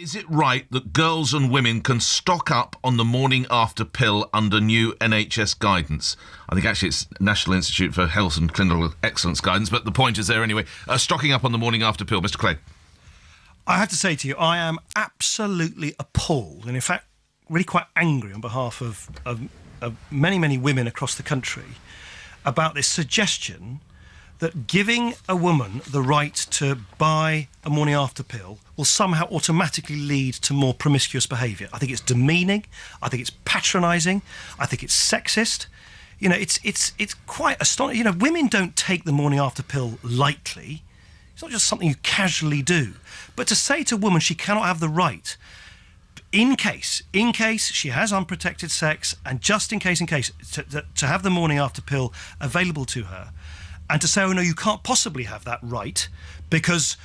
Is it right that girls and women can stock up on the morning after pill under new NHS guidance? I think actually it's National Institute for Health and Clinical Excellence guidance, but the point is there anyway. Stocking up on the morning after pill. Mr. Clegg. I have to say to you, I am absolutely appalled, and in fact really quite angry on behalf of many, many women across the country about this suggestion that giving a woman the right to buy a morning after pill will somehow automatically lead to more promiscuous behaviour. I think it's demeaning. I think it's patronising. I think it's sexist. You know, it's quite astonishing. You know, women don't take the morning after pill lightly. It's not just something you casually do. But to say to a woman she cannot have the right, in case she has unprotected sex, and just in case, to have the morning after pill available to her, and to say, oh no, you can't possibly have that right because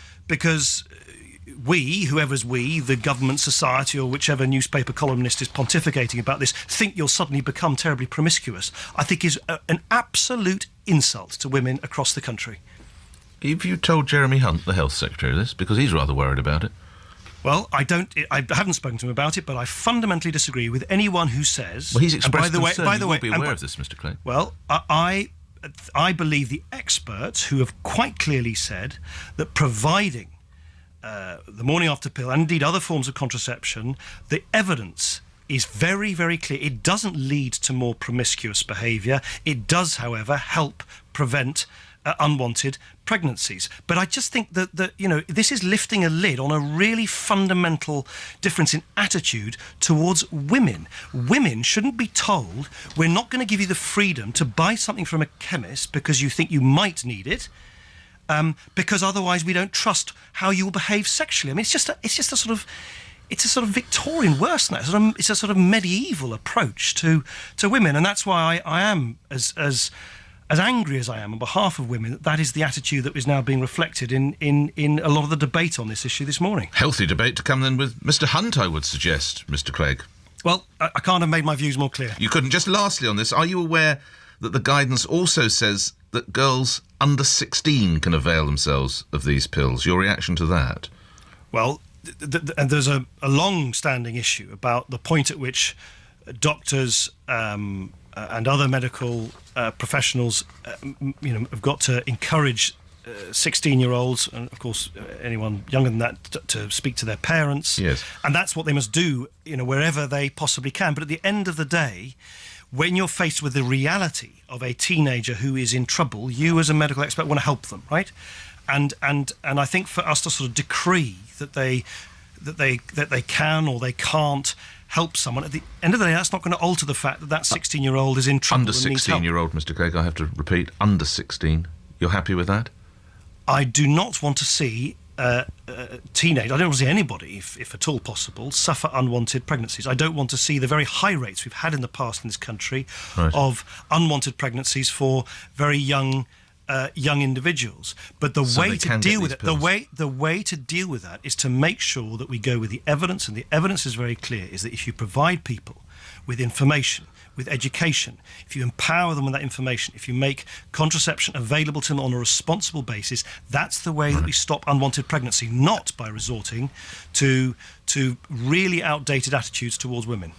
we, whoever's we, the government, society, or whichever newspaper columnist is pontificating about this, think you'll suddenly become terribly promiscuous, I think is an absolute insult to women across the country. Have you told Jeremy Hunt, the Health Secretary, this? Because he's rather worried about it. Well, I haven't spoken to him about it, but I fundamentally disagree with anyone who says... Well, he's expressed concern. By the way, you will be aware of this, Mr. Clegg. Well, I believe the experts who have quite clearly said that providing the morning after pill, and indeed other forms of contraception, the evidence is very, very clear. It doesn't lead to more promiscuous behaviour. It does, however, help prevent unwanted pregnancies. But I just think that you know, this is lifting a lid on a really fundamental difference in attitude towards women. Women shouldn't be told, we're not going to give you the freedom to buy something from a chemist because you think you might need it, because otherwise we don't trust how you will behave sexually. I mean, it's just a sort of Victorian, worse than that. It's a sort of medieval approach to women, and that's why I am as angry as I am on behalf of women. That is the attitude that is now being reflected in a lot of the debate on this issue this morning. Healthy debate to come then with Mr. Hunt, I would suggest, Mr. Clegg. Well, I can't have made my views more clear. You couldn't. Just lastly on this, are you aware that the guidance also says that girls under 16 can avail themselves of these pills? Your reaction to that? Well, and there's a long-standing issue about the point at which doctors and other medical professionals, have got to encourage 16-year-olds, and of course anyone younger than that, to speak to their parents. Yes. And that's what they must do, wherever they possibly can. But at the end of the day, when you're faced with the reality of a teenager who is in trouble, you as a medical expert want to help them, right? And I think for us to sort of decree that they can or they can't help someone, at the end of the day, that's not going to alter the fact that that 16-year-old is in trouble. Under 16-year-old, Mr. Clegg, I have to repeat, under 16. You're happy with that? I do not want to see teenage. I don't want to see anybody, if at all possible, suffer unwanted pregnancies. I don't want to see the very high rates we've had in the past in this country of unwanted pregnancies for very young individuals. But the way to deal with it, the way to deal with that is to make sure that we go with the evidence, and the evidence is very clear, is that if you provide people with information, with education, if you empower them with that information, if you make contraception available to them on a responsible basis, that's the way that we stop unwanted pregnancy, not by resorting to really outdated attitudes towards women.